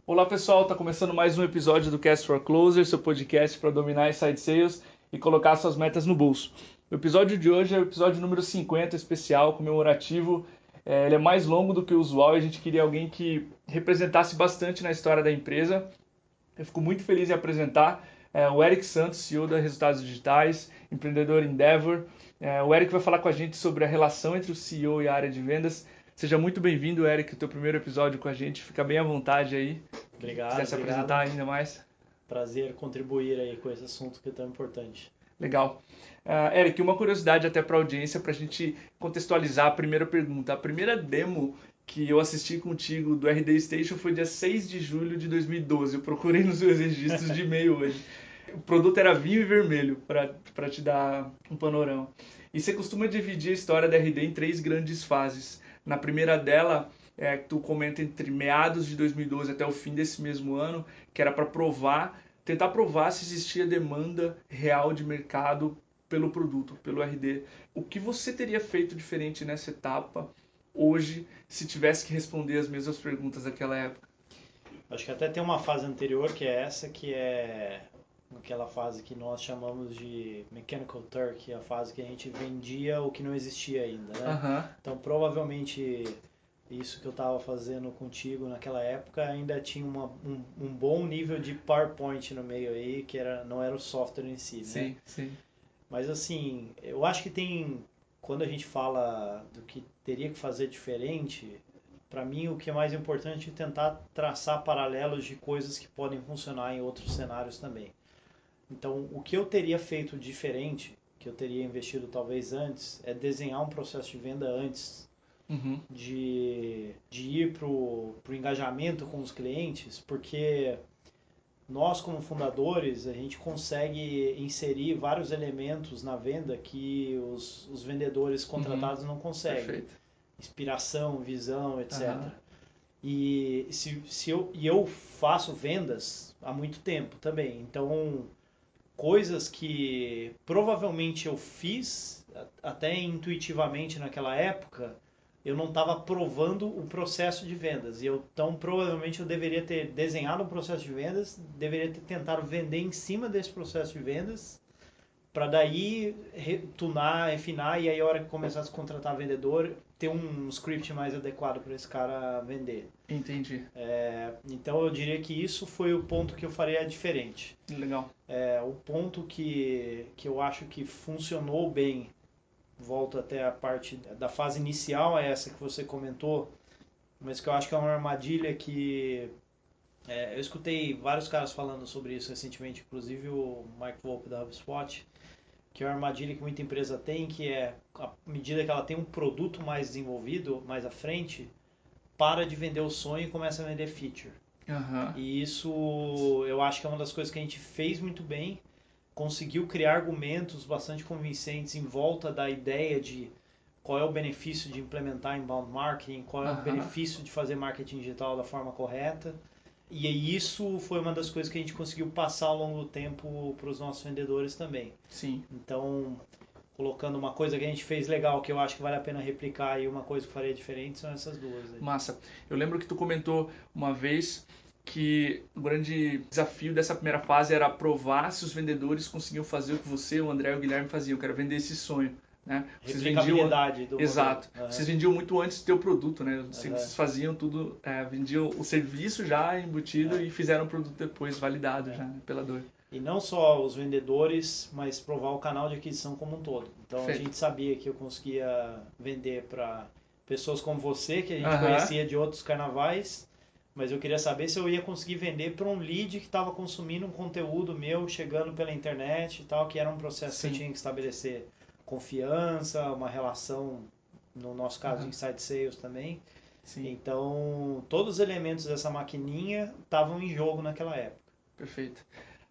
Olá pessoal, está começando mais um episódio do Cast for Closer, seu podcast para dominar inside sales e colocar suas metas no bolso. O episódio de hoje é o episódio número 50, especial, comemorativo. Ele é mais longo do que o usual e a gente queria alguém que representasse bastante na história da empresa. Eu fico muito feliz em apresentar o Eric Santos, CEO da Resultados Digitais, empreendedor Endeavor. O Eric vai falar com a gente sobre a relação entre o CEO e a área de vendas. Seja muito bem-vindo, Eric, o teu primeiro episódio com a gente. Fica bem à vontade aí. Quiser Obrigado, se apresentar obrigado. ainda mais. Prazer contribuir aí com esse assunto que é tão importante. Legal. Eric, uma curiosidade até para a audiência, para a gente contextualizar a primeira pergunta. A primeira demo que eu assisti contigo do RD Station foi dia 6 de julho de 2012. Eu procurei nos seus registros de e-mail hoje. O produto era vinho e vermelho, para te dar um panorama. E você costuma dividir a história da RD em três grandes fases. Na primeira dela, tu comenta entre meados de 2012 até o fim desse mesmo ano, que era para tentar provar se existia demanda real de mercado pelo produto, pelo RD. O que você teria feito diferente nessa etapa hoje, se tivesse que responder as mesmas perguntas daquela época? Acho que até tem uma fase anterior que é essa, que é aquela fase que nós chamamos de Mechanical Turk, a fase que a gente vendia o que não existia ainda, né? Aham, Então provavelmente isso que eu estava fazendo contigo naquela época ainda tinha um bom nível de PowerPoint no meio aí, que não era o software em si, né? sim, sim. Mas assim, eu acho que quando a gente fala do que teria que fazer diferente, para mim o que é mais importante é tentar traçar paralelos de coisas que podem funcionar em outros cenários também. Então, o que eu teria feito diferente, que eu teria investido talvez antes, é desenhar um processo de venda antes Uhum, de ir para o engajamento com os clientes, porque nós, como fundadores, a gente consegue inserir vários elementos na venda que os vendedores uhum, contratados não conseguem. perfeito. Inspiração, visão, Aham, etc. E eu faço vendas há muito tempo também. Então, coisas que provavelmente eu fiz até intuitivamente naquela época, eu não estava provando o processo de vendas. Então, provavelmente eu deveria ter desenhado um processo de vendas, deveria ter tentado vender em cima desse processo de vendas, para daí tunar, refinar e aí a hora que começasse a contratar vendedor, ter um script mais adequado para esse cara vender. entendi. Então eu diria que isso foi o ponto que eu faria diferente. Legal. O ponto que eu acho que funcionou bem, volto até a parte da fase inicial, é essa que você comentou, mas que eu acho que é uma armadilha que eu escutei vários caras falando sobre isso recentemente, inclusive o Mike Volpe da HubSpot, que é uma armadilha que muita empresa tem, que é à medida que ela tem um produto mais desenvolvido, mais à frente, para de vender o sonho e começa a vender feature. Aham, E isso eu acho que é uma das coisas que a gente fez muito bem, conseguiu criar argumentos bastante convincentes em volta da ideia de qual é o benefício de implementar inbound marketing, qual é o aham, benefício de fazer marketing digital da forma correta. E isso foi uma das coisas que a gente conseguiu passar ao longo do tempo para os nossos vendedores também. sim. Então, colocando uma coisa que a gente fez legal, que eu acho que vale a pena replicar, e uma coisa que eu faria diferente, são essas duas aí. Massa. Eu lembro que tu comentou uma vez que o grande desafio dessa primeira fase era provar se os vendedores conseguiam fazer o que você, o André e o Guilherme faziam, que era vender esse sonho, né? Vocês vendiam, Replicabilidade do modelo. exato. Uhum. Vocês vendiam muito antes do teu produto, né? Uhum. Vocês faziam tudo, vendiam o serviço já embutido É. e fizeram o produto depois validado É. já, né, pela dor. E não só os vendedores, mas provar o canal de aquisição como um todo. Então a Perfeito. gente sabia que eu conseguia vender para pessoas como você, que a gente Aham, conhecia de outros carnavais, mas eu queria saber se eu ia conseguir vender para um lead que estava consumindo um conteúdo meu chegando pela internet e tal, que era um processo que eu sim. tinha que estabelecer confiança, uma relação, no nosso caso, de Aham, inside sales também. sim. Então, todos os elementos dessa maquininha estavam em jogo naquela época. Perfeito.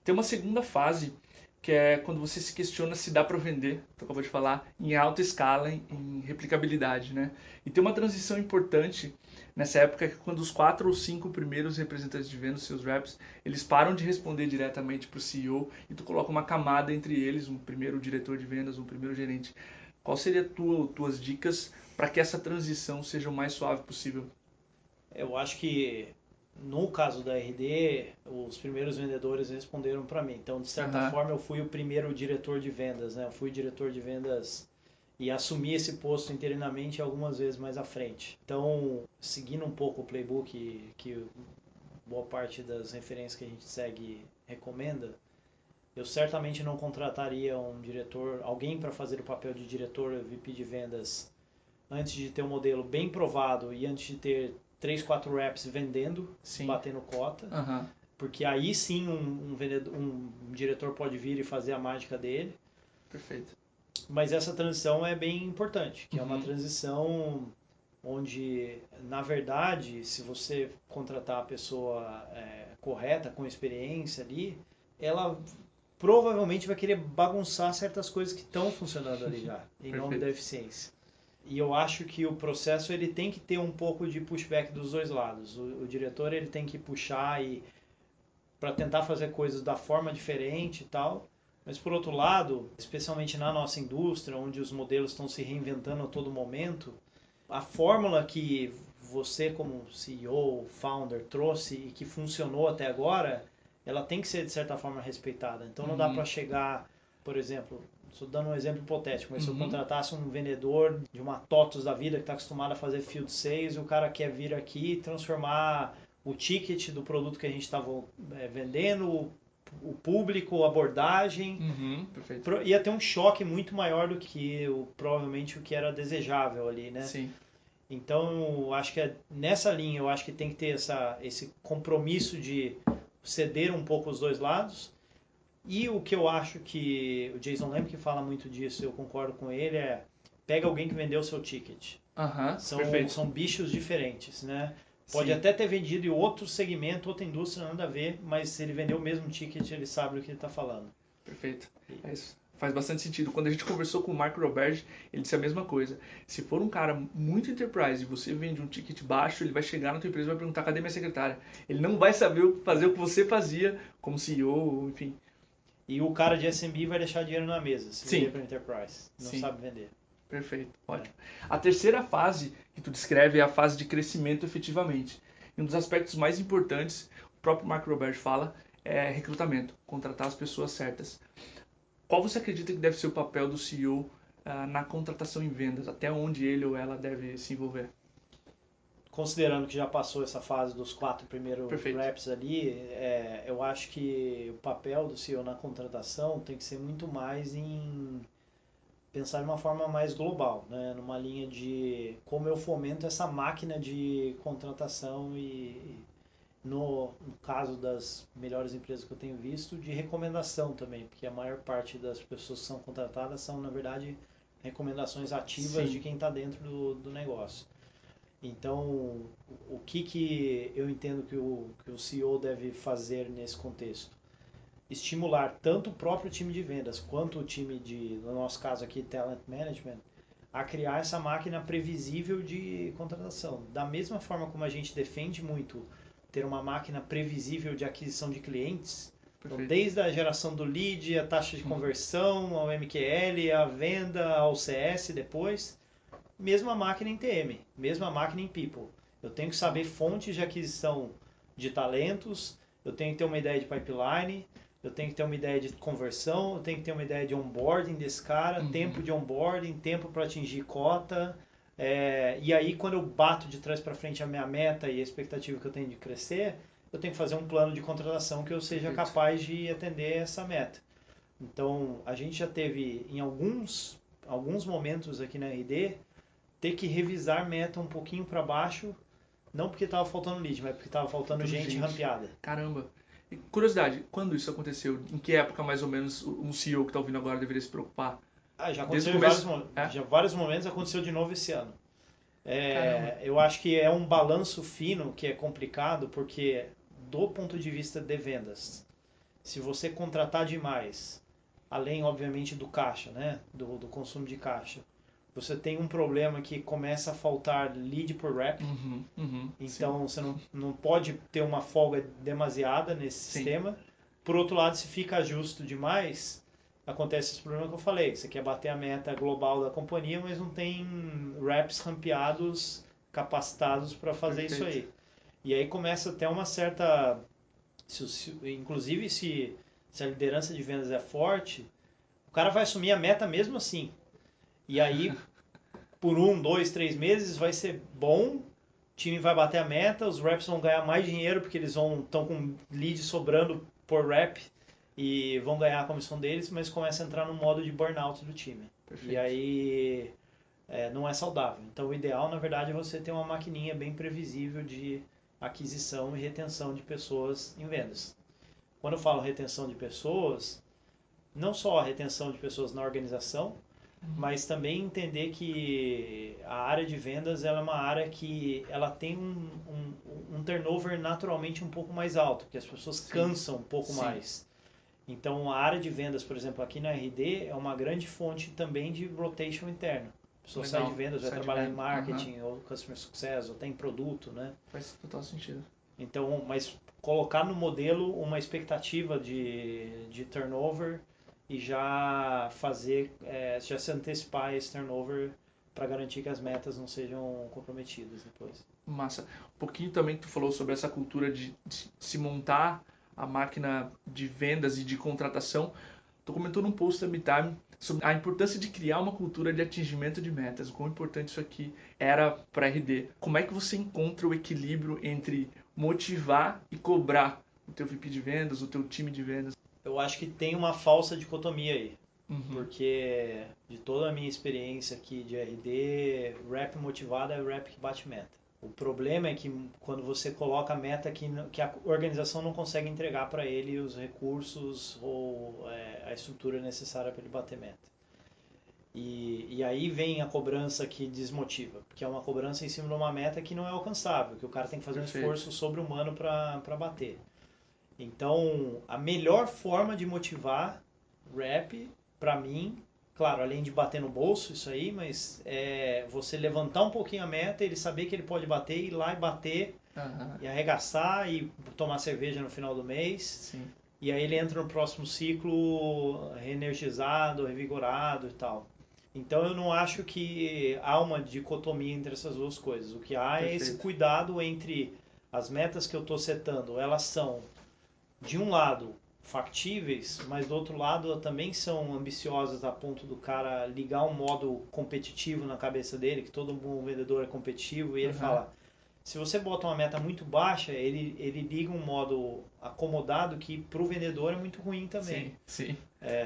Tem uma segunda fase, que é quando você se questiona se dá para vender, tu acabou de falar, em alta escala, em replicabilidade, né? E tem uma transição importante nessa época que quando os 4 ou 5 primeiros representantes de venda, os seus reps, eles param de responder diretamente para o CEO e tu coloca uma camada entre eles, um primeiro diretor de vendas, um primeiro gerente. Qual seria tuas dicas para que essa transição seja o mais suave possível? Eu acho que no caso da RD, os primeiros vendedores responderam para mim. Então, de certa forma, eu fui o primeiro diretor de vendas, né? Eu fui diretor de vendas e assumi esse posto interinamente algumas vezes mais à frente. Então, seguindo um pouco o playbook que boa parte das referências que a gente segue recomenda, eu certamente não contrataria um diretor, alguém para fazer o papel de diretor VP de vendas antes de ter um modelo bem provado e antes de ter 3, 4 reps vendendo, sim, batendo cota. Porque aí sim um diretor pode vir e fazer a mágica dele. Perfeito. Mas essa transição é bem importante, que é uma transição onde, na verdade, se você contratar a pessoa correta, com experiência ali, ela provavelmente vai querer bagunçar certas coisas que estão funcionando ali já, em nome da eficiência. E eu acho que o processo ele tem que ter um pouco de pushback dos dois lados. O diretor ele tem que puxar para tentar fazer coisas da forma diferente e tal. Mas por outro lado, especialmente na nossa indústria, onde os modelos estão se reinventando a todo momento, a fórmula que você como CEO, founder, trouxe e que funcionou até agora, ela tem que ser de certa forma respeitada. Então não dá para chegar, por exemplo, estou dando um exemplo hipotético, mas se eu contratasse um vendedor de uma TOTUS da vida que está acostumado a fazer field sales, e o cara quer vir aqui e transformar o ticket do produto que a gente estava vendendo, o público, a abordagem, ia ter um choque muito maior do que provavelmente o que era desejável ali, né? Sim. Então, acho que nessa linha, eu acho que tem que ter esse compromisso de ceder um pouco os dois lados. E o que eu acho que o Jason Lamb que fala muito disso, eu concordo com ele, pega alguém que vendeu o seu ticket. São bichos diferentes, né? Pode até ter vendido em outro segmento, outra indústria, nada a ver, mas se ele vendeu o mesmo ticket, ele sabe do que ele está falando. Perfeito. É isso. Faz bastante sentido. Quando a gente conversou com o Marco Roberge, ele disse a mesma coisa. Se for um cara muito enterprise e você vende um ticket baixo, ele vai chegar na tua empresa e vai perguntar: cadê minha secretária? Ele não vai saber fazer o que você fazia como CEO, enfim. E o cara de SMB vai deixar dinheiro na mesa, se vender para enterprise. Não sabe vender. Perfeito, ótimo. A terceira fase que tu descreve é a fase de crescimento efetivamente. E um dos aspectos mais importantes, o próprio Marco Roberge fala, é recrutamento, contratar as pessoas certas. Qual você acredita que deve ser o papel do CEO na contratação em vendas? Até onde ele ou ela deve se envolver? Considerando que já passou essa fase dos 4 primeiros reps ali, eu acho que o papel do CEO na contratação tem que ser muito mais em pensar de uma forma mais global, né? Numa linha de como eu fomento essa máquina de contratação e no caso das melhores empresas que eu tenho visto, de recomendação também, porque a maior parte das pessoas que são contratadas são, na verdade, recomendações ativas de quem está dentro do negócio. Então, o que eu entendo que o CEO deve fazer nesse contexto? Estimular tanto o próprio time de vendas quanto o time no nosso caso aqui, Talent Management, a criar essa máquina previsível de contratação. Da mesma forma como a gente defende muito ter uma máquina previsível de aquisição de clientes, então, desde a geração do lead, a taxa de conversão, ao MQL, a venda, ao CS depois, mesma máquina em TM, mesma máquina em People. Eu tenho que saber fontes de aquisição de talentos, eu tenho que ter uma ideia de pipeline, eu tenho que ter uma ideia de conversão, eu tenho que ter uma ideia de onboarding desse cara, tempo de onboarding, tempo para atingir cota. E aí, quando eu bato de trás para frente a minha meta e a expectativa que eu tenho de crescer, eu tenho que fazer um plano de contratação que eu seja capaz de atender essa meta. Então, a gente já teve, em alguns momentos aqui na RD, ter que revisar meta um pouquinho para baixo, não porque estava faltando lead, mas porque estava faltando gente rampeada. Caramba! E, curiosidade, quando isso aconteceu? Em que época, mais ou menos, um CEO que está ouvindo agora deveria se preocupar? Já aconteceu vários momentos, aconteceu de novo esse ano. Eu acho que é um balanço fino que é complicado, porque do ponto de vista de vendas, se você contratar demais, além, obviamente, do caixa, né? do consumo de caixa, você tem um problema que começa a faltar lead por rep. Então, você não pode ter uma folga demasiada nesse sistema. Por outro lado, se fica justo demais, acontece esse problema que eu falei. Você quer bater a meta global da companhia, mas não tem reps rampeados, capacitados para fazer isso aí. E aí começa até uma certa... inclusive, se a liderança de vendas é forte, o cara vai assumir a meta mesmo assim. E aí, por 1, 2, 3 meses, vai ser bom, o time vai bater a meta, os reps vão ganhar mais dinheiro porque eles estão com lead sobrando por rep e vão ganhar a comissão deles, mas começa a entrar no modo de burnout do time. Perfeito. E aí não é saudável. Então o ideal, na verdade, é você ter uma maquininha bem previsível de aquisição e retenção de pessoas em vendas. Quando eu falo retenção de pessoas, não só a retenção de pessoas na organização, mas também entender que a área de vendas ela é uma área que ela tem um turnover naturalmente um pouco mais alto, porque as pessoas cansam um pouco mais. Então, a área de vendas, por exemplo, aqui na RD, é uma grande fonte também de rotation interno. A pessoa sai de vendas, vai trabalhar em marketing, ou customer success, ou tem produto, né? Faz total sentido. Então, mas colocar no modelo uma expectativa de turnover e já fazer, já se antecipar a esse turnover para garantir que as metas não sejam comprometidas depois. Massa. Um pouquinho também que tu falou sobre essa cultura de se montar a máquina de vendas e de contratação. Tu comentou num post da MeTime sobre a importância de criar uma cultura de atingimento de metas, o quão importante isso aqui era para a RD. Como é que você encontra o equilíbrio entre motivar e cobrar o teu VP de vendas, o teu time de vendas? Eu acho que tem uma falsa dicotomia aí. Uhum. Porque de toda a minha experiência aqui de RD, rep motivado é rep que bate meta. O problema é que quando você coloca a meta que a organização não consegue entregar para ele os recursos ou a estrutura necessária para ele bater meta. E aí vem a cobrança que desmotiva, porque é uma cobrança em cima de uma meta que não é alcançável, que o cara tem que fazer um esforço sobre-humano para bater. Então, a melhor forma de motivar rep, para mim, claro, além de bater no bolso, isso aí, mas é você levantar um pouquinho a meta, ele saber que ele pode bater, ir lá e bater, e arregaçar e tomar cerveja no final do mês. Sim. E aí ele entra no próximo ciclo reenergizado, revigorado e tal. Então eu não acho que há uma dicotomia entre essas duas coisas. O que há é esse cuidado entre as metas que eu estou setando, elas são, de um lado, factíveis, mas do outro lado também são ambiciosas a ponto do cara ligar um modo competitivo na cabeça dele, que todo bom vendedor é competitivo, e ele fala, se você bota uma meta muito baixa, ele liga um modo acomodado que para o vendedor é muito ruim também. Sim.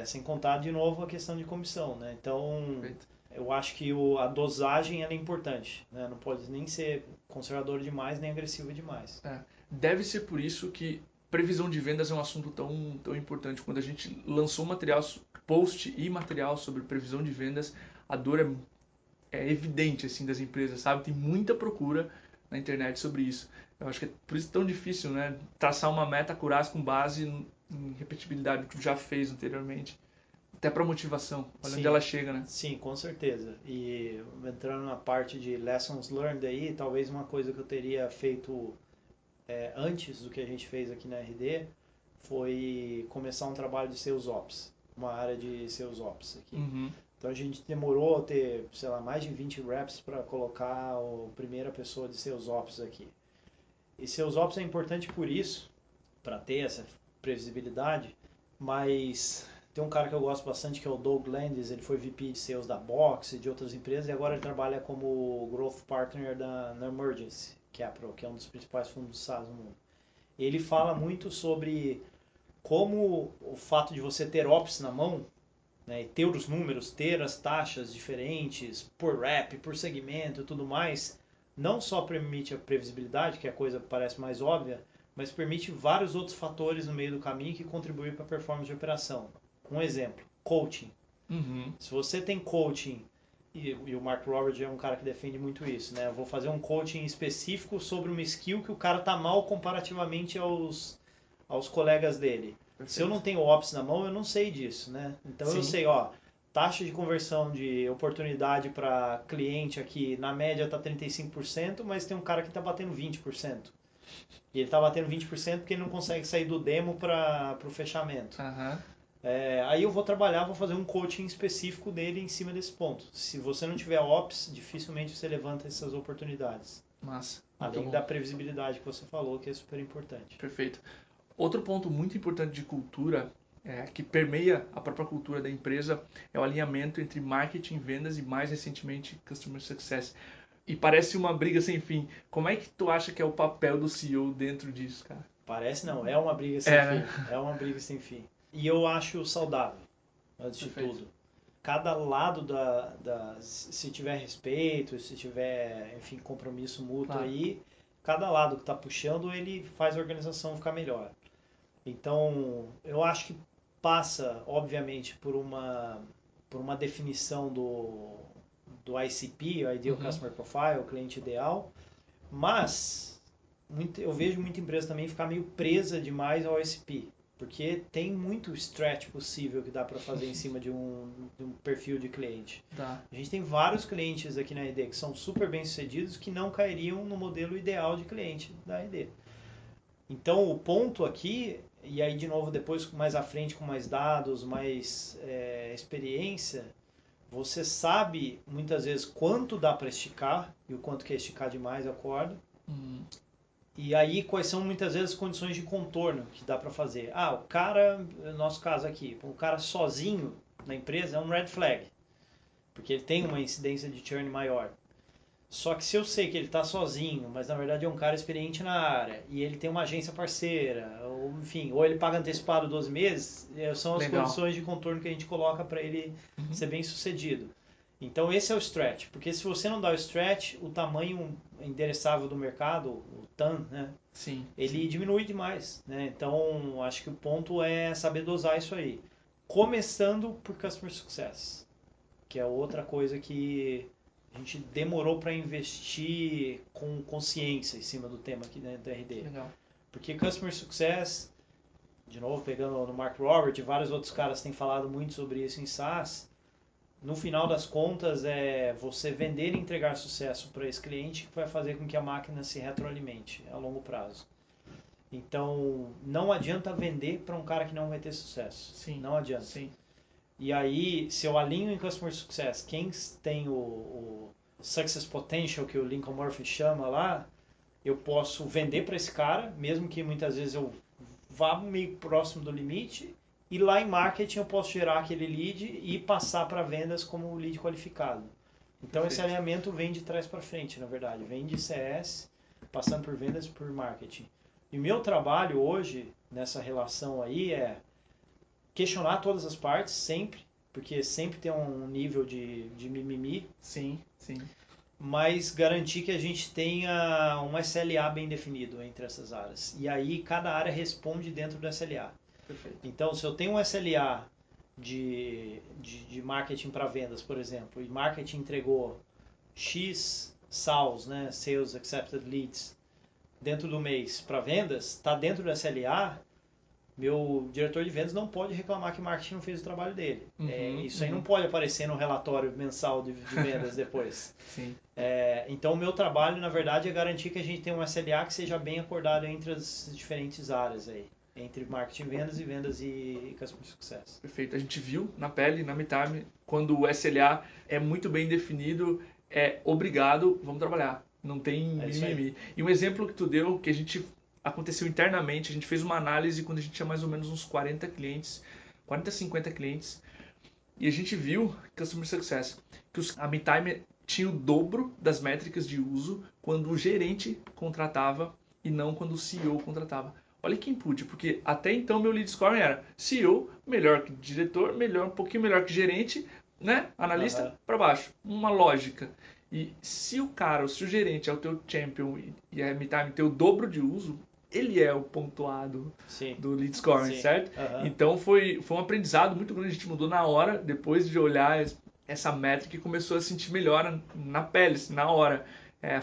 Sem contar, de novo, a questão de comissão, né? Então, eu acho que a dosagem ela é importante, né? Não pode nem ser conservador demais, nem agressivo demais. Deve ser por isso que previsão de vendas é um assunto tão importante. Quando a gente lançou material, post e material sobre previsão de vendas, a dor é evidente assim das empresas, sabe? Tem muita procura na internet sobre isso. Eu acho que é por isso tão difícil, né? Traçar uma meta curaz com base em repetibilidade que tu já fez anteriormente. Até para motivação, olha onde ela chega, né? Sim, com certeza. E entrando na parte de lessons learned aí, talvez uma coisa que eu teria feito antes do que a gente fez aqui na RD foi começar um trabalho de Sales Ops, uma área de Sales Ops aqui. Então a gente demorou a ter, sei lá, mais de 20 reps para colocar a primeira pessoa de Sales Ops aqui. E Sales Ops é importante por isso, para ter essa previsibilidade, mas tem um cara que eu gosto bastante que é o Doug Landis, ele foi VP de Sales da Box e de outras empresas e agora ele trabalha como Growth Partner na Emergency Capital, que é um dos principais fundos de SaaS no mundo. Ele fala muito sobre como o fato de você ter Ops na mão, né, e ter os números, ter as taxas diferentes por rep, por segmento e tudo mais, não só permite a previsibilidade, que é a coisa que parece mais óbvia, mas permite vários outros fatores no meio do caminho que contribuem para a performance de operação. Um exemplo, coaching. Se você tem coaching, e o Mark Roberts é um cara que defende muito isso, né? Eu vou fazer um coaching específico sobre uma skill que o cara tá mal comparativamente aos colegas dele. Perfeito. Se eu não tenho Ops na mão, eu não sei disso, né? Então eu sei, taxa de conversão de oportunidade para cliente aqui, na média tá 35%, mas tem um cara que tá batendo 20%. E ele tá batendo 20% porque ele não consegue sair do demo para o fechamento. Aí eu vou trabalhar, vou fazer um coaching específico dele em cima desse ponto. Se você não tiver Ops, dificilmente você levanta essas oportunidades. Massa. Muito Além bom. da previsibilidade que você falou, que é super importante. Perfeito. Outro ponto muito importante de cultura, que permeia a própria cultura da empresa, é o alinhamento entre marketing, vendas e, mais recentemente, customer success. E parece uma briga sem fim. Como é que tu acha que é o papel do CEO dentro disso, cara? Parece não, é uma briga sem É, fim. né? É uma briga sem fim. E eu acho saudável, antes de Perfeito. tudo. Cada lado se tiver respeito, se tiver, enfim, compromisso mútuo Claro. aí, cada lado que está puxando, ele faz a organização ficar melhor. Então, eu acho que passa, obviamente, por uma definição do ICP, o Ideal Customer Profile, o cliente ideal, mas eu vejo muita empresa também ficar meio presa demais ao ICP, porque tem muito stretch possível que dá para fazer em cima de um perfil de cliente. Tá. A gente tem vários clientes aqui na ID que são super bem sucedidos que não cairiam no modelo ideal de cliente da ID. Então, o ponto aqui, e aí de novo depois mais à frente com mais dados, mais experiência, você sabe muitas vezes quanto dá para esticar e o quanto que é esticar demais a corda. E aí quais são muitas vezes as condições de contorno que dá para fazer. Ah, o cara, no nosso caso aqui, o cara sozinho na empresa é um red flag, porque ele tem uma incidência de churn maior. Só que se eu sei que ele está sozinho, mas na verdade é um cara experiente na área, e ele tem uma agência parceira, ou enfim, ou ele paga antecipado 12 meses, são as Legal. condições de contorno que a gente coloca para ele ser bem sucedido. Então esse é o stretch, porque se você não dá o stretch, o tamanho endereçável do mercado, o TAM, né, Sim. ele diminui demais, né? Então acho que o ponto é saber dosar isso aí. Começando por Customer Success, que é outra coisa que a gente demorou para investir com consciência em cima do tema aqui dentro da RD. Legal. Porque Customer Success, de novo pegando no Mark Robert e vários outros caras têm falado muito sobre isso em SaaS, no final das contas é você vender e entregar sucesso para esse cliente que vai fazer com que a máquina se retroalimente a longo prazo. Então, não adianta vender para um cara que não vai ter sucesso. Sim. Não adianta. Sim. E aí, se eu alinho em Customer Success, quem tem o Success Potential, que o Lincoln Murphy chama lá, eu posso vender para esse cara, mesmo que muitas vezes eu vá meio próximo do limite, e lá em marketing eu posso gerar aquele lead e passar para vendas como lead qualificado. Então Perfeito. esse alinhamento vem de trás para frente, na verdade. Vem de CS, passando por vendas e por marketing. E o meu trabalho hoje, nessa relação aí, é questionar todas as partes, sempre, porque sempre tem um nível de mimimi. Sim, sim. Mas garantir que a gente tenha um SLA bem definido entre essas áreas. E aí cada área responde dentro do SLA. Perfeito. Então, se eu tenho um SLA de marketing para vendas, por exemplo, e marketing entregou X SALs, né, Sales Accepted Leads, dentro do mês para vendas, está dentro do SLA, meu diretor de vendas não pode reclamar que o marketing não fez o trabalho dele. Isso aí não pode aparecer no relatório mensal de vendas depois. Sim. Então, o meu trabalho, na verdade, é garantir que a gente tenha um SLA que seja bem acordado entre as diferentes áreas aí. Entre marketing e vendas e customer success. Perfeito. A gente viu na pele, na MeTime, quando o SLA é muito bem definido, é obrigado, vamos trabalhar. Não tem mimimi. E um exemplo que tu deu, que a gente aconteceu internamente, a gente fez uma análise quando a gente tinha mais ou menos uns 40 clientes, 40, 50 clientes, e a gente viu, Customer Success, que a MeTime tinha o dobro das métricas de uso quando o gerente contratava e não quando o CEO contratava. Olha que input, porque até então meu lead scoring era CEO, melhor que diretor, um pouquinho melhor que gerente, né? Analista, para baixo. Uma lógica. E se o gerente é o teu champion e a MeTime tem o dobro de uso, ele é o pontuado do lead scoring, certo? Então foi um aprendizado muito grande, a gente mudou na hora, depois de olhar essa métrica e começou a sentir melhora na pele, na hora.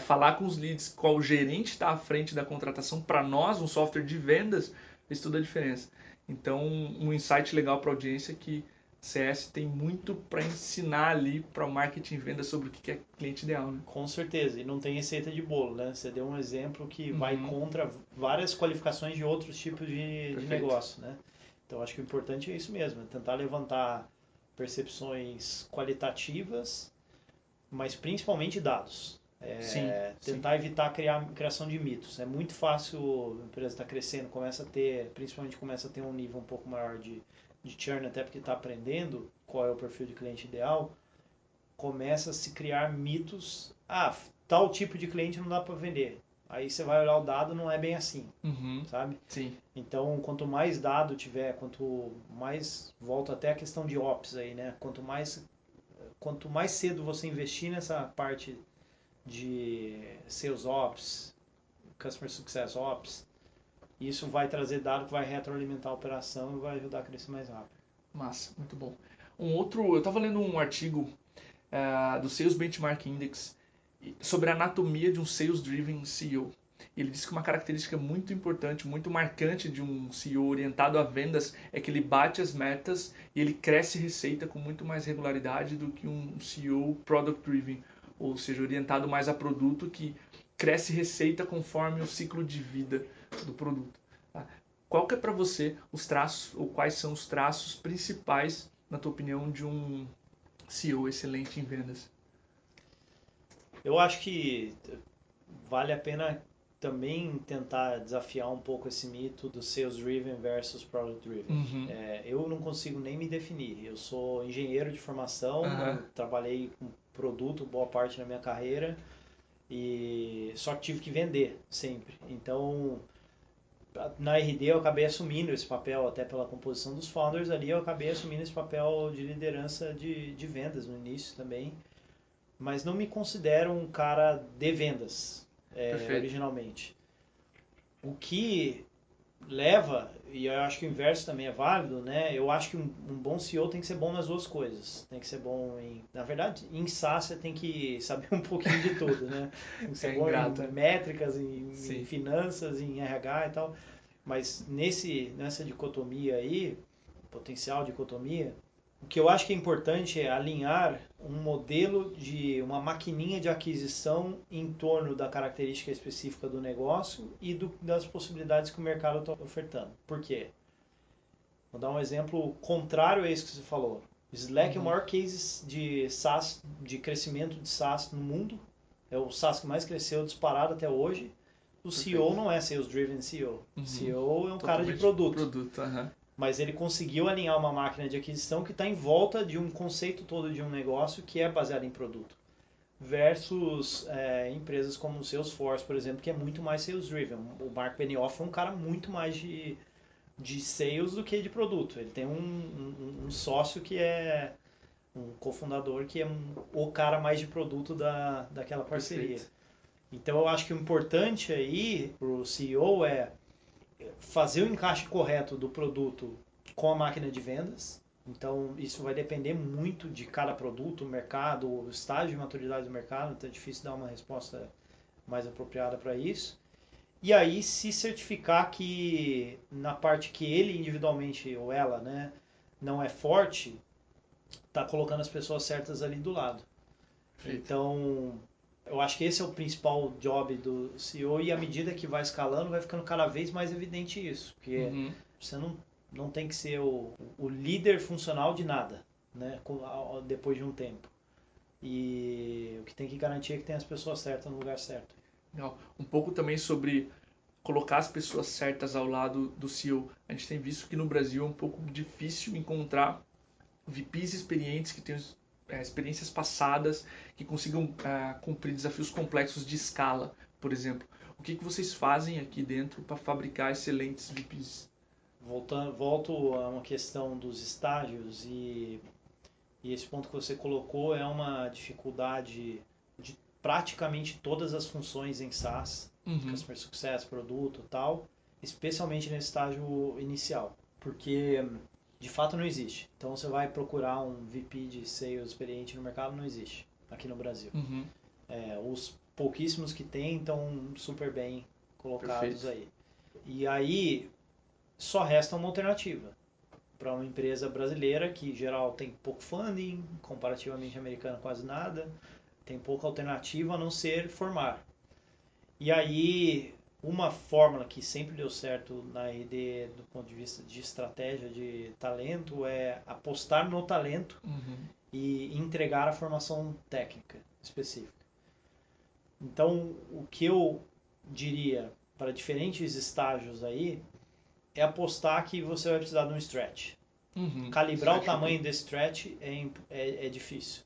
Falar com os leads, qual gerente está à frente da contratação, para nós, um software de vendas, fez toda a diferença. Então, um insight legal para a audiência é que CS tem muito para ensinar ali para o marketing e venda sobre o que é cliente ideal. Né? Com certeza, e não tem receita de bolo, né? Você deu um exemplo que vai contra várias qualificações de outros tipos de negócio, né? Então, acho que o importante é isso mesmo, é tentar levantar percepções qualitativas, mas principalmente dados. Sim, sim. Tentar evitar a criação de mitos. É muito fácil, a empresa está crescendo, principalmente começa a ter um nível um pouco maior de churn, até porque está aprendendo qual é o perfil de cliente ideal, começa a se criar mitos. Ah, tal tipo de cliente não dá para vender. Aí você vai olhar o dado, não é bem assim, Uhum, sabe? sim. Então, quanto mais dado tiver, quanto mais, volta até a questão de ops aí, né? Quanto mais cedo você investir nessa parte de Sales Ops, Customer Success Ops, isso vai trazer dado que vai retroalimentar a operação e vai ajudar a crescer mais rápido. Massa, muito bom. Eu estava lendo um artigo do Sales Benchmark Index sobre a anatomia de um Sales Driven CEO. Ele disse que uma característica muito importante, muito marcante de um CEO orientado a vendas é que ele bate as metas e ele cresce receita com muito mais regularidade do que um CEO Product Driven, ou seja, orientado mais a produto que cresce receita conforme o ciclo de vida do produto. Tá? Qual que é para você os traços, ou quais são os traços principais, na tua opinião, de um CEO excelente em vendas? Eu acho que vale a pena também tentar desafiar um pouco esse mito do sales driven versus product driven. Uhum. Eu não consigo nem me definir. Eu sou engenheiro de formação, Uhum. trabalhei com produto boa parte da minha carreira e só tive que vender sempre. Então, na RD eu acabei assumindo esse papel, até pela composição dos founders ali, eu acabei assumindo esse papel de liderança de vendas no início também, mas não me considero um cara de vendas, Perfeito. originalmente. O que leva, e eu acho que o inverso também é válido, né? Eu acho que um bom CEO tem que ser bom nas duas coisas. Tem que ser bom na verdade, em SaaS você tem que saber um pouquinho de tudo, né? Tem que ser É bom em ingrato. métricas, em Sim. finanças, em RH e tal. Mas nessa dicotomia aí, potencial dicotomia, o que eu acho que é importante é alinhar um modelo de uma maquininha de aquisição em torno da característica específica do negócio e das possibilidades que o mercado está ofertando. Por quê? Vou dar um exemplo contrário a isso que você falou. Slack é o maior case de SaaS, de crescimento de SaaS no mundo. É o SaaS que mais cresceu disparado até hoje. O Perfeito. CEO não é Sales Driven CEO. Uhum. CEO é um cara de Totalmente produto. Uhum. Mas ele conseguiu alinhar uma máquina de aquisição que está em volta de um conceito todo de um negócio que é baseado em produto. Versus empresas como o Salesforce, por exemplo, que é muito mais sales driven. O Mark Benioff é um cara muito mais de sales do que de produto. Ele tem um sócio que é um cofundador que é o cara mais de produto daquela parceria. Perfeito. Então eu acho que o importante aí para o CEO é fazer o encaixe correto do produto com a máquina de vendas. Então, isso vai depender muito de cada produto, o mercado, o estágio de maturidade do mercado, então é difícil dar uma resposta mais apropriada para isso. E aí, se certificar que na parte que ele individualmente, ou ela, né, não é forte, tá colocando as pessoas certas ali do lado. Perfeito. Então, eu acho que esse é o principal job do CEO e à medida que vai escalando, vai ficando cada vez mais evidente isso, porque Uhum. você não tem que ser o líder funcional de nada, né, depois de um tempo. E o que tem que garantir é que tem as pessoas certas no lugar certo. Legal. Um pouco também sobre colocar as pessoas certas ao lado do CEO. A gente tem visto que no Brasil é um pouco difícil encontrar VPs experientes que tenham experiências passadas, que consigam cumprir desafios complexos de escala, por exemplo. O que vocês fazem aqui dentro para fabricar excelentes VPs? Volto a uma questão dos estágios e esse ponto que você colocou é uma dificuldade de praticamente todas as funções em SaaS, Uhum. Customer Success, produto e tal, especialmente nesse estágio inicial, porque de fato não existe. Então você vai procurar um VP de sales experiente no mercado, não existe aqui no Brasil. Uhum. Os pouquíssimos que tem estão super bem colocados Perfeito. aí. E aí só resta uma alternativa para uma empresa brasileira que em geral tem pouco funding, comparativamente americana quase nada, tem pouca alternativa a não ser formar. E aí uma fórmula que sempre deu certo na RD do ponto de vista de estratégia de talento é apostar no talento Uhum. e entregar a formação técnica específica. Então, o que eu diria para diferentes estágios aí é apostar que você vai precisar de um stretch. Calibrar o tamanho desse stretch é difícil.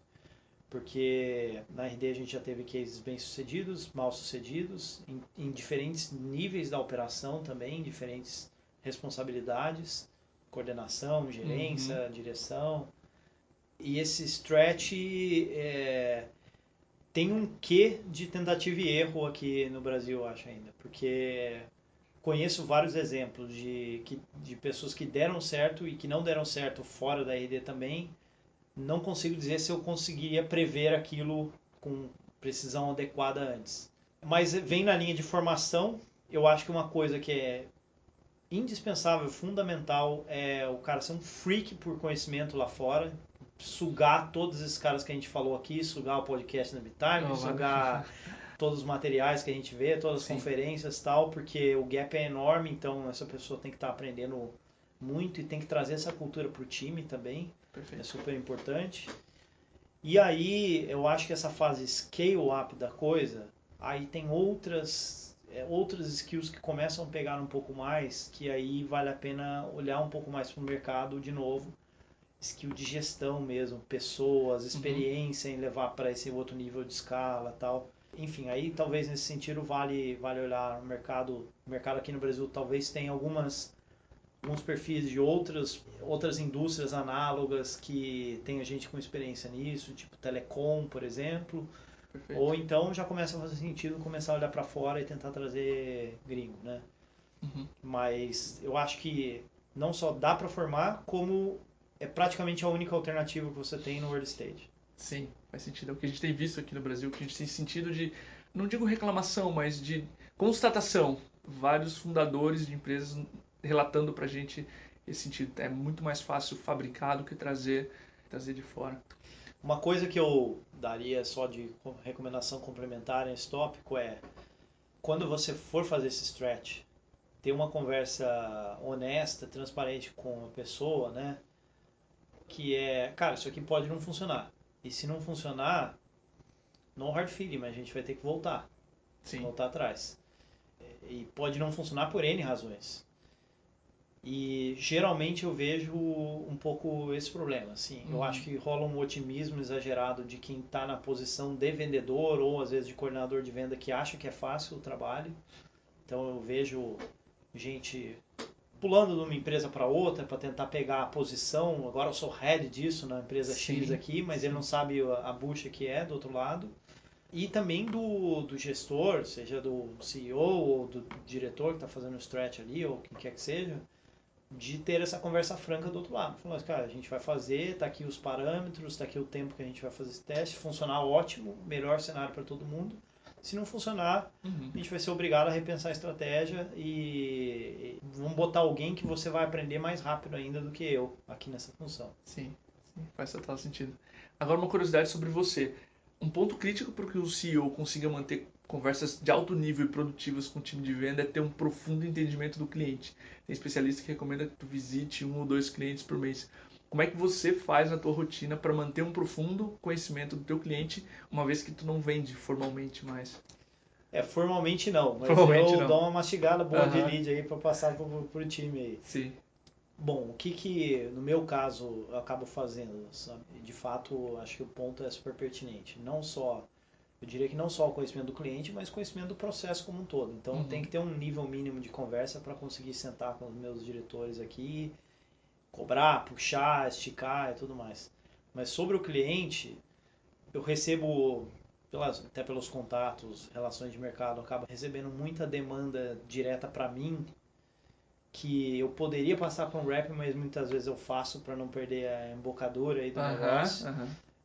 Porque na RD a gente já teve cases bem-sucedidos, mal-sucedidos, em diferentes níveis da operação também, diferentes responsabilidades, coordenação, gerência, direção. E esse stretch tem um quê de tentativa e erro aqui no Brasil, eu acho ainda. Porque conheço vários exemplos de pessoas que deram certo e que não deram certo fora da RD também. Não consigo dizer se eu conseguiria prever aquilo com precisão adequada antes. Mas vem na linha de formação, eu acho que uma coisa que é indispensável, fundamental, é o cara ser um freak por conhecimento lá fora, sugar todos esses caras que a gente falou aqui, sugar o podcast na Bitime, sugar todos os materiais que a gente vê, todas as conferências e tal, porque o gap é enorme, então essa pessoa tem que estar aprendendo muito e tem que trazer essa cultura para o time também. Perfeito. É super importante. E aí, eu acho que essa fase scale-up da coisa, aí tem outras skills que começam a pegar um pouco mais, que aí vale a pena olhar um pouco mais para o mercado de novo. Skill de gestão mesmo, pessoas, experiência em levar para esse outro nível de escala e tal. Enfim, aí talvez nesse sentido vale olhar o mercado. O mercado aqui no Brasil talvez tenha alguns perfis de outras indústrias análogas que tem gente com experiência nisso, tipo telecom, por exemplo. Perfeito. Ou então já começa a fazer sentido começar a olhar para fora e tentar trazer gringo, né? Mas eu acho que não só dá para formar, como é praticamente a única alternativa que você tem no early stage. Sim, faz sentido. É o que a gente tem visto aqui no Brasil, que a gente tem sentido de, não digo reclamação, mas de constatação. Vários fundadores de empresas relatando pra gente esse sentido. É muito mais fácil fabricar do que trazer de fora. Uma coisa que eu daria só de recomendação complementar nesse tópico é, quando você for fazer esse stretch, ter uma conversa honesta, transparente com a pessoa, né? Que é, cara, isso aqui pode não funcionar. E se não funcionar, no hard feeling, mas a gente vai ter que voltar. Sim. Voltar atrás. E pode não funcionar por N razões. E geralmente eu vejo um pouco esse problema. Assim, eu acho que rola um otimismo exagerado de quem está na posição de vendedor ou às vezes de coordenador de venda que acha que é fácil o trabalho. Então eu vejo gente pulando de uma empresa para outra para tentar pegar a posição. Agora eu sou head disso na empresa X aqui, mas ele não sabe a bucha que é do outro lado. E também do gestor, seja do CEO ou do diretor que está fazendo o stretch ali, ou quem quer que seja, de ter essa conversa franca do outro lado. Falando, cara, a gente vai fazer, tá aqui os parâmetros, tá aqui o tempo que a gente vai fazer esse teste, funcionar ótimo, melhor cenário para todo mundo. Se não funcionar, a gente vai ser obrigado a repensar a estratégia e vamos botar alguém que você vai aprender mais rápido ainda do que eu aqui nessa função. Sim, faz total sentido. Agora uma curiosidade sobre você. Um ponto crítico para que o CEO consiga manter conversas de alto nível e produtivas com o time de venda é ter um profundo entendimento do cliente. Tem especialista que recomenda que tu visite 1 ou 2 clientes por mês. Como é que você faz na tua rotina para manter um profundo conhecimento do teu cliente, uma vez que tu não vende formalmente mais? Formalmente não, mas formalmente eu dou uma mastigada boa de lead aí para passar pro time aí. Sim. Bom, o que no meu caso eu acabo fazendo, sabe? De fato, acho que o ponto é super pertinente. Não só, eu diria que não só o conhecimento do cliente, mas o conhecimento do processo como um todo. Então tem que ter um nível mínimo de conversa para conseguir sentar com os meus diretores aqui, cobrar, puxar, esticar e tudo mais. Mas sobre o cliente, eu recebo, até pelos contatos, relações de mercado, eu acabo recebendo muita demanda direta para mim, que eu poderia passar para um rep, mas muitas vezes eu faço para não perder a embocadura aí do negócio.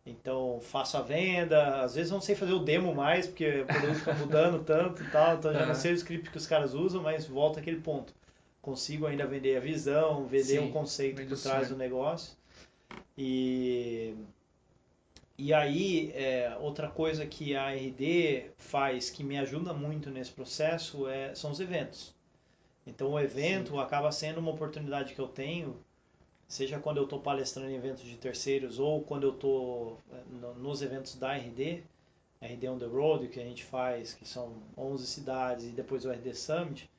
Então faço a venda, às vezes não sei fazer o demo mais, porque o produto fica mudando tanto e tal, então já não sei o script que os caras usam, mas volta aquele ponto. Consigo ainda vender a visão, vender o conceito por trás do negócio. E aí, outra coisa que a RD faz que me ajuda muito nesse processo são os eventos. Então o evento acaba sendo uma oportunidade que eu tenho, seja quando eu estou palestrando em eventos de terceiros ou quando eu estou nos eventos da RD, RD on the Road, que a gente faz, que são 11 cidades, e depois o RD Summit,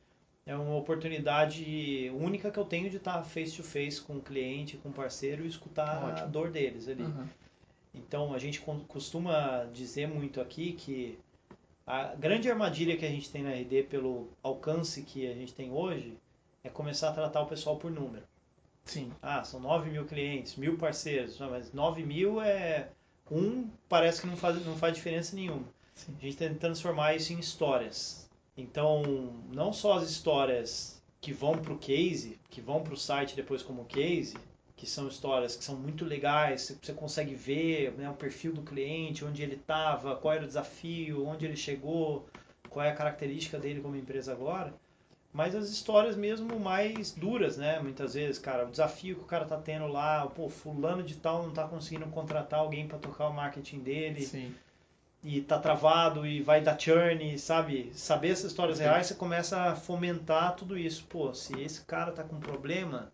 é uma oportunidade única que eu tenho de estar face to face com o cliente, com o parceiro e escutar a dor deles ali. Uhum. Então a gente costuma dizer muito aqui que a grande armadilha que a gente tem na RD pelo alcance que a gente tem hoje é começar a tratar o pessoal por número. Sim. Ah, são 9 mil clientes, 1.000 parceiros, mas 9 mil parece que não faz diferença nenhuma. Sim. A gente tem que transformar isso em histórias. Então, não só as histórias que vão para o case, que vão para o site depois como case, que são histórias que são muito legais, você consegue ver, né, o perfil do cliente, onde ele estava, qual era o desafio, onde ele chegou, qual é a característica dele como empresa agora, mas as histórias mesmo mais duras, né? Muitas vezes, cara, o desafio que o cara tá tendo lá, pô, fulano de tal não tá conseguindo contratar alguém para tocar o marketing dele. Sim. E tá travado e vai dar churn, sabe? Saber essas histórias reais, você começa a fomentar tudo isso. Pô, se esse cara tá com problema,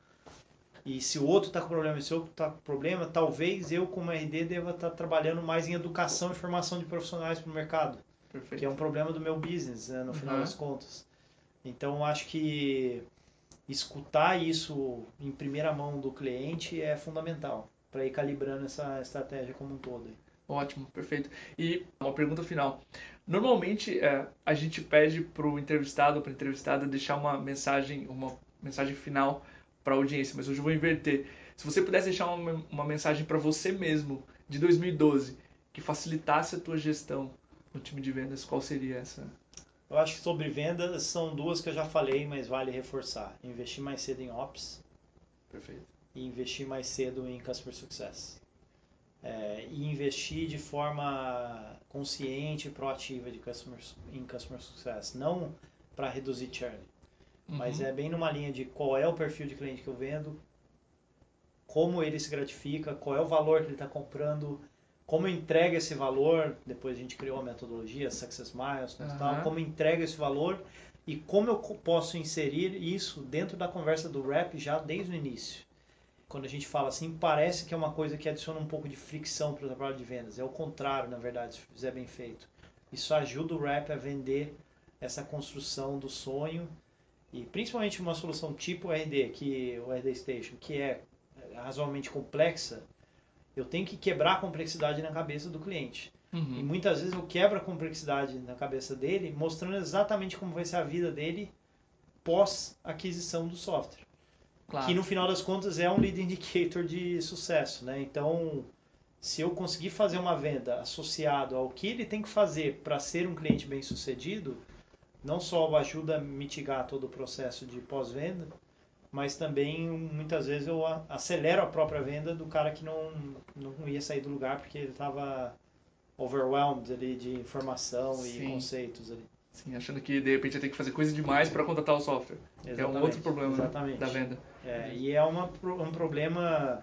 e se o outro tá com problema, e se o outro tá com problema, talvez eu, como RD, deva estar trabalhando mais em educação e formação de profissionais para o mercado. Perfeito. Que é um problema do meu business, né, no final das contas. Então, acho que escutar isso em primeira mão do cliente é fundamental para ir calibrando essa estratégia como um todo. Ótimo, perfeito. E uma pergunta final. Normalmente a gente pede para o entrevistado ou para a entrevistada deixar uma mensagem final para a audiência, mas hoje eu vou inverter. Se você pudesse deixar uma mensagem para você mesmo de 2012 que facilitasse a tua gestão no time de vendas, qual seria essa? Eu acho que sobre vendas são duas que eu já falei, mas vale reforçar. Investir mais cedo em Ops. Perfeito. E investir mais cedo em Customer Success. E investir de forma consciente e proativa em Customer Success. Não para reduzir churn, mas é bem numa linha de qual é o perfil de cliente que eu vendo, como ele se gratifica, qual é o valor que ele está comprando, como entrega esse valor. Depois a gente criou a metodologia Success Milestones, tal, como entrega esse valor e como eu posso inserir isso dentro da conversa do rep já desde o início. Quando a gente fala assim, parece que é uma coisa que adiciona um pouco de fricção para o trabalho de vendas. É o contrário, na verdade, se fizer bem feito. Isso ajuda o rep a vender essa construção do sonho e principalmente uma solução tipo RD, o RD Station, que é razoavelmente complexa. Eu tenho que quebrar a complexidade na cabeça do cliente. E muitas vezes eu quebro a complexidade na cabeça dele, mostrando exatamente como vai ser a vida dele pós-aquisição do software. Claro. Que no final das contas é um lead indicator de sucesso, né? Então, se eu conseguir fazer uma venda associado ao que ele tem que fazer para ser um cliente bem sucedido, não só ajuda a mitigar todo o processo de pós-venda, mas também muitas vezes eu acelero a própria venda do cara que não ia sair do lugar porque ele estava overwhelmed ali de informação e conceitos ali. Sim, achando que de repente ia ter que fazer coisa demais para contratar o software. Que é um outro problema da venda. E é um problema,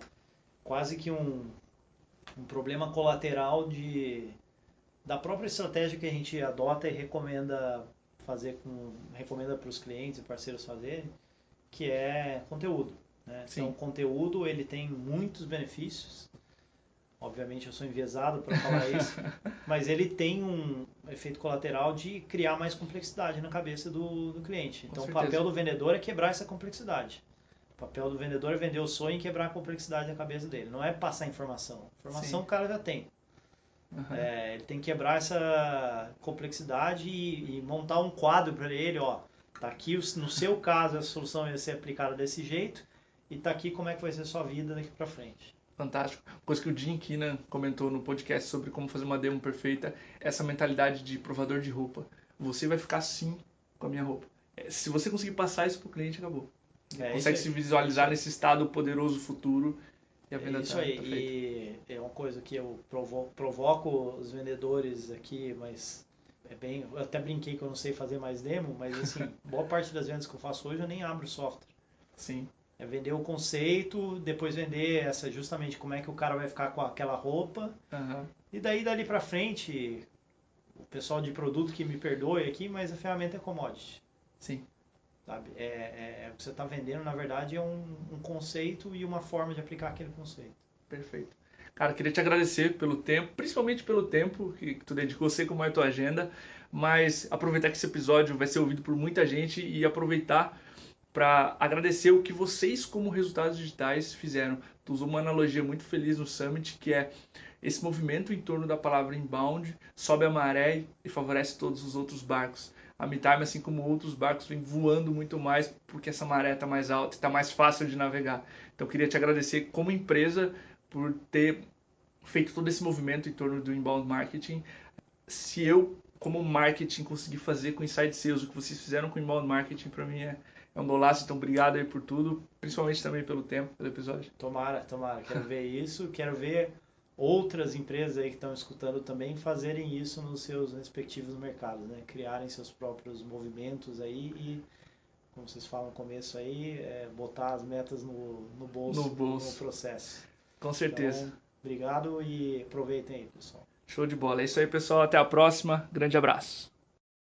quase que um problema colateral da própria estratégia que a gente adota e recomenda para os clientes e parceiros fazerem, que é conteúdo. Né? Então, conteúdo ele tem muitos benefícios. Obviamente eu sou enviesado para falar isso, mas ele tem um efeito colateral de criar mais complexidade na cabeça do cliente. Então o papel do vendedor é quebrar essa complexidade. O papel do vendedor é vender o sonho e quebrar a complexidade na cabeça dele. Não é passar informação. Informação o cara já tem. Ele tem que quebrar essa complexidade e montar um quadro para ele, ó. Tá aqui, no seu caso, a solução vai ser aplicada desse jeito e tá aqui como é que vai ser a sua vida daqui para frente. Fantástico. Coisa que o Jim Keenan comentou no podcast sobre como fazer uma demo perfeita, essa mentalidade de provador de roupa. Você vai ficar assim com a minha roupa. Se você conseguir passar isso pro cliente, acabou. Consegue se visualizar nesse estado poderoso futuro e a venda isso aí. E é uma coisa que eu provoco os vendedores aqui, mas eu até brinquei que eu não sei fazer mais demo, mas assim, boa parte das vendas que eu faço hoje eu nem abro o software. Sim. É vender o conceito, depois vender justamente como é que o cara vai ficar com aquela roupa. E dali pra frente, o pessoal de produto que me perdoe aqui, mas a ferramenta é commodity. Sim. Sabe? O que você está vendendo, na verdade, é um conceito e uma forma de aplicar aquele conceito. Perfeito. Cara, queria te agradecer pelo tempo, principalmente pelo tempo que tu dedicou, sei como é a tua agenda, mas aproveitar que esse episódio vai ser ouvido por muita gente e aproveitar para agradecer o que vocês, como resultados digitais, fizeram. Tu usou uma analogia muito feliz no Summit, que é esse movimento em torno da palavra inbound sobe a maré e favorece todos os outros barcos. A MeTime, assim como outros barcos, vem voando muito mais porque essa maré está mais alta, está mais fácil de navegar. Então, eu queria te agradecer como empresa por ter feito todo esse movimento em torno do inbound marketing. Se eu, como marketing, conseguir fazer com Inside Sales o que vocês fizeram com inbound marketing, para mim é um golaço. Então, obrigado aí por tudo, principalmente também pelo tempo, pelo episódio. Tomara, tomara. Quero ver isso. Quero ver outras empresas aí que estão escutando também fazerem isso nos seus respectivos mercados, né? Criarem seus próprios movimentos aí e, como vocês falam no começo aí, botar as metas no No bolso, no bolso, processo. com certeza. Então, obrigado e aproveitem aí, pessoal. Show de bola. É isso aí, pessoal. Até a próxima. Grande abraço.